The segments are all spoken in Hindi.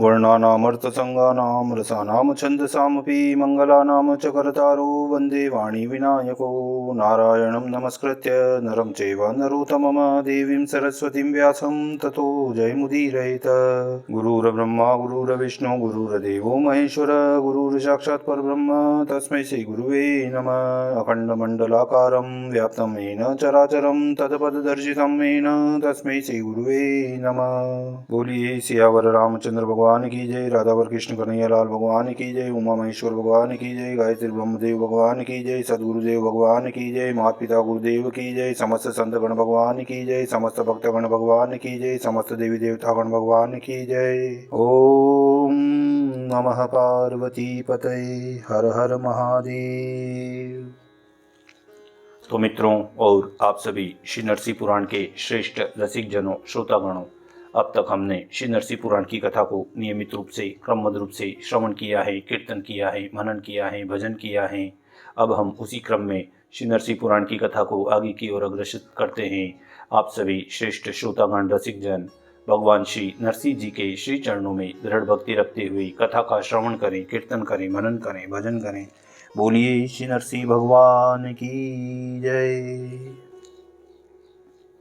वर्णानामर्थसङ्गानां रसानां छन्दसामपि मङ्गलानां च कर्तारो वन्दे वाणी विनायको नारायणं नमस्कृत्य नरं चैव नरोत्तमं देवीं सरस्वतीं व्यासं ततो जयमुदीरयेत्। गुरुर्ब्रह्मा गुरुर्विष्णु गुरुर्देवो महेश्वर गुरुर्साक्षात् परब्रह्म तस्मै श्रीगुरुवे नमः। अखण्डमण्डलाकारं व्याप्तं येन चराचरं तत्पददर्शितं येन तस्मै श्रीगुरुवे नमः। बोलिए सियावर रामचंद्र भगवान की जय, राधावर कृष्ण कन्हैया लाल भगवान की जय, उमा महेश्वर भगवान की जय, गायत्री ब्रह्मदेव भगवान की जय, सदगुरुदेव भगवान की जय, माता पिता गुरुदेव की जय, समस्त संत गण भगवान की जय, समस्त भक्त गण भगवान की जय, समस्त देवी देवता गण भगवान की जय। ओम नमः पार्वती पतये, हर हर महादेव। तो मित्रों और आप सभी श्री नरसिंह पुराण के श्रेष्ठ रसिक जनों, श्रोतागणों, अब तक हमने श्री नरसिंह पुराण की कथा को नियमित रूप से क्रमबद्ध रूप से श्रवण किया है, कीर्तन किया है, मनन किया है, भजन किया है। अब हम उसी क्रम में श्री नरसिंह पुराण की कथा को आगे की ओर अग्रसर करते हैं। आप सभी श्रेष्ठ श्रोतागण रसिक जन भगवान श्री नरसिंह जी के श्री चरणों में दृढ़ भक्ति रखते हुए कथा का श्रवण करें, कीर्तन करें, मनन करें, भजन करें। बोलिए श्री नरसिंह भगवान की जय।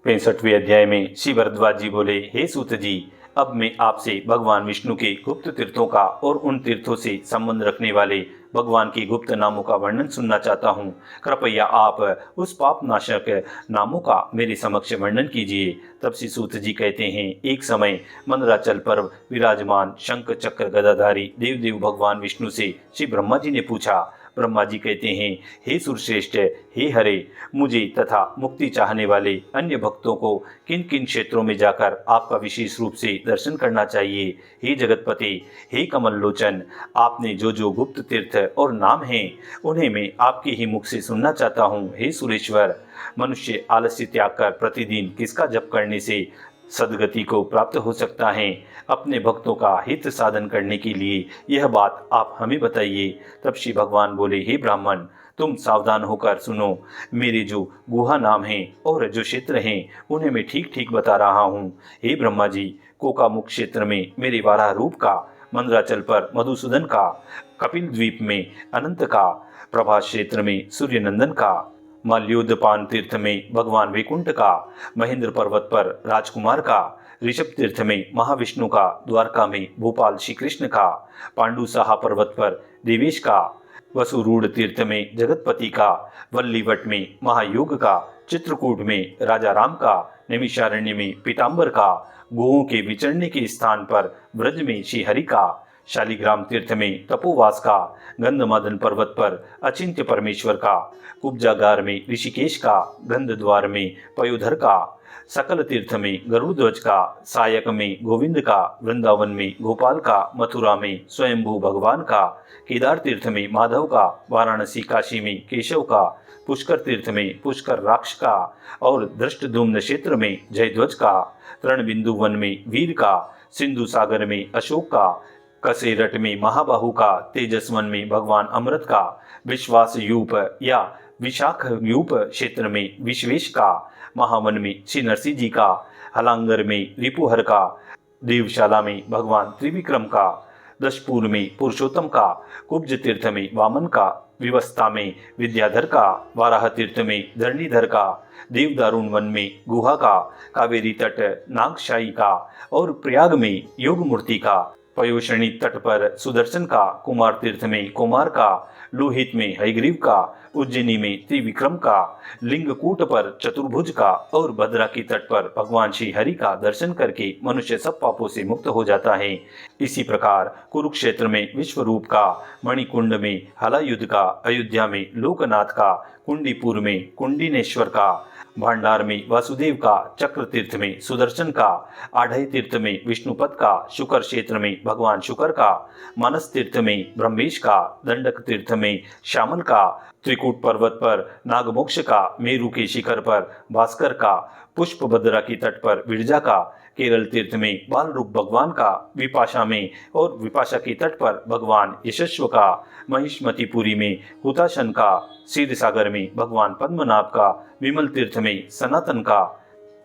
65वें अध्याय में श्री भरद्वाज जी बोले, हे सूत जी, अब मैं आपसे भगवान विष्णु के गुप्त तीर्थों का और उन तीर्थों से संबंध रखने वाले भगवान के गुप्त नामों का वर्णन सुनना चाहता हूँ। कृपया आप उस पाप नाशक नामों का मेरे समक्ष वर्णन कीजिए। तब श्री सूत जी कहते हैं, एक समय मंदराचल पर विराजमान शंख चक्र गदाधारी देवदेव भगवान विष्णु से श्री ब्रह्मा जी ने पूछा। ब्रह्मा जी कहते हैं, हे सुरश्रेष्ठ, हे हरे, मुझे तथा मुक्ति चाहने वाले अन्य भक्तों को किन किन क्षेत्रों में जाकर आपका विशेष रूप से दर्शन करना चाहिए। हे जगतपते, हे कमल लोचन, आपने जो जो गुप्त तीर्थ और नाम हैं उन्हें मैं आपके ही मुख से सुनना चाहता हूँ। हे सुरेश्वर, मनुष्य आलस्य त्याग कर प्रतिदिन किसका जप करने से सदगति को प्राप्त हो सकता है। अपने भक्तों का हित साधन करने के लिए यह बात आप हमें बताइए। तब श्री भगवान बोले, हे ब्राह्मण, तुम सावधान होकर सुनो। मेरे जो गुहा नाम हैं और जो क्षेत्र हैं उन्हें मैं ठीक ठीक बता रहा हूँ। हे ब्रह्मा जी, कोकामुख क्षेत्र में मेरे वाराह रूप का, मंदराचल पर मधुसूदन का, कपिल द्वीप में अनंत का, प्रभास क्षेत्र में सूर्यनंदन का, माल्योदपान तीर्थ में भगवान वैकुंठ का, महेंद्र पर्वत पर राजकुमार का, ऋषभ तीर्थ में महाविष्णु का, द्वारका में भोपाल श्री कृष्ण का, पांडुसाहा पर्वत पर देवेश का, वसुरूढ़ तीर्थ में जगतपति का, वल्लीवट में महायोग का, चित्रकूट में राजा राम का, नैमिषारण्य में पीताम्बर का, गोओं के विचरने के स्थान पर ब्रज में श्रीहरि का, शालिग्राम तीर्थ में तपोवास का, गंधमादन पर्वत पर अचिंत्य परमेश्वर का, कुब्जागार में ऋषिकेश का, गंधद्वार में पयोधर का, सकल तीर्थ में गरुड़ध्वज का, सायक में गोविंद का, वृंदावन में गोपाल का, मथुरा में स्वयंभू भगवान का, केदार तीर्थ में माधव का, वाराणसी काशी में केशव का, पुष्कर तीर्थ में पुष्कर राक्ष का और दृष्टधुम्न क्षेत्र में जयध्वज का, तृणबिंदु वन में वीर का, सिंधु सागर में अशोक का, कसेरट में महाबाहु का, तेजस्वन में भगवान अमृत का, विश्वास यूप या विशाख यूप क्षेत्र में विश्वेश का, महावन में श्री नरसिंह जी का, हलांगर में रिपुहर का, देवशाला में भगवान त्रिविक्रम का, दशपुर में पुरुषोत्तम का, कुब्ज तीर्थ में वामन का, विवस्था में विद्याधर का, वाराह तीर्थ में धरणीधर का, देवदारुण वन में गुहा का, कावेरी तट नागशाही का और प्रयाग में योग मूर्ति का, पयोषणी तट पर सुदर्शन का, कुमार तीर्थ में कुमार का, लोहित में हयग्रीव का, उज्जैनी में त्रिविक्रम का, लिंगकूट पर चतुर्भुज का और भद्रा की तट पर भगवान श्री हरि का दर्शन करके मनुष्य सब पापों से मुक्त हो जाता है। इसी प्रकार कुरुक्षेत्र में विश्वरूप का, मणिकुंड में हलायुध का, अयोध्या में लोकनाथ का, कुंडीपुर में कुंडिनेश्वर का, भांडार में वासुदेव का, चक्र तीर्थ में सुदर्शन का, आढ़ई तीर्थ में विष्णुपद का, शुकर क्षेत्र में भगवान शुकर का, मानस तीर्थ में ब्रह्मेश का, दंडक तीर्थ में श्यामल का, त्रिकूट पर्वत पर नागमोक्ष का, मेरु के शिखर पर भास्कर का, पुष्पभद्रा की तट पर विरजा का, केरल तीर्थ में बाल रूप भगवान का, विपाशा में और विपाशा के तट पर भगवान यशस्व का, महिष्मतिपुरी में हुताशन का, क्षीर सागर में भगवान पद्मनाभ का, विमल तीर्थ में सनातन का,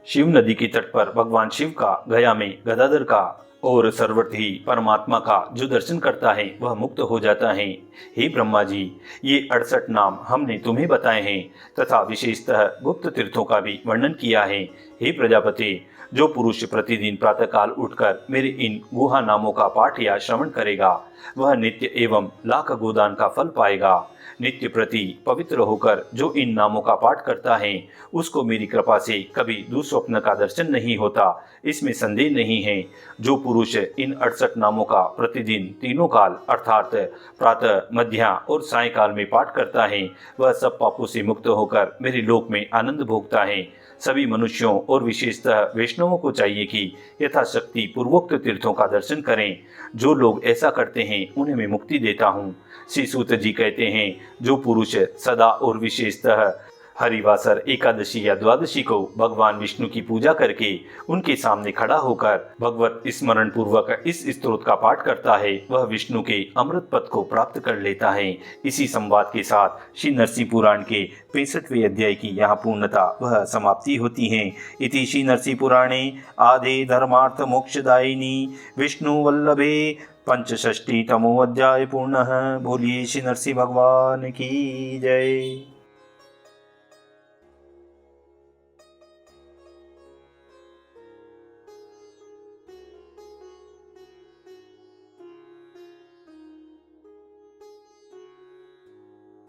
शिव नदी के तट पर भगवान शिव का, गया में गदाधर का, और सर्वत्र ही परमात्मा का जो दर्शन करता है वह मुक्त हो जाता है। हे ब्रह्मा जी, ये 68 नाम हमने तुम्हें बताए हैं तथा विशेषतः गुप्त तीर्थों का भी वर्णन किया है। हे प्रजापति, जो पुरुष प्रतिदिन प्रातःकाल उठकर मेरे इन गुहा नामों का पाठ या श्रवण करेगा वह नित्य एवं लाख गोदान का फल पाएगा। नित्य प्रति पवित्र होकर जो इन नामों का पाठ करता है उसको मेरी कृपा से कभी दुस्वप्न का दर्शन नहीं होता, इसमें संदेह नहीं है। जो पुरुष इन 68 नामों का प्रतिदिन तीनों काल अर्थात प्रातः, मध्या और सायंकाल में पाठ करता है वह सब पापों से मुक्त होकर मेरे लोक में आनंद भोगता है। सभी मनुष्यों और विशेषतः वैष्णवों को चाहिए कि यथाशक्ति पूर्वोक्त तीर्थों का दर्शन करें। जो लोग ऐसा करते हैं उन्हें मैं मुक्ति देता हूँ। श्री सूत जी कहते हैं, जो पुरुष सदा और विशेषतः हरिवासर, एकादशी या द्वादशी को भगवान विष्णु की पूजा करके उनके सामने खड़ा होकर भगवत स्मरण पूर्वक इस स्तोत्र का पाठ करता है वह विष्णु के अमृत पद को प्राप्त कर लेता है। इसी संवाद के साथ श्री नरसिंह पुराण के 65वें अध्याय की यहाँ पूर्णता वह समाप्ति होती है। इति श्री नरसिंह पुराणे आदे धर्मार्थ मोक्षदायिनी विष्णु वल्लभे 65तमो अध्याय पूर्णः। बोलिए श्री नरसिंह भगवान की जय।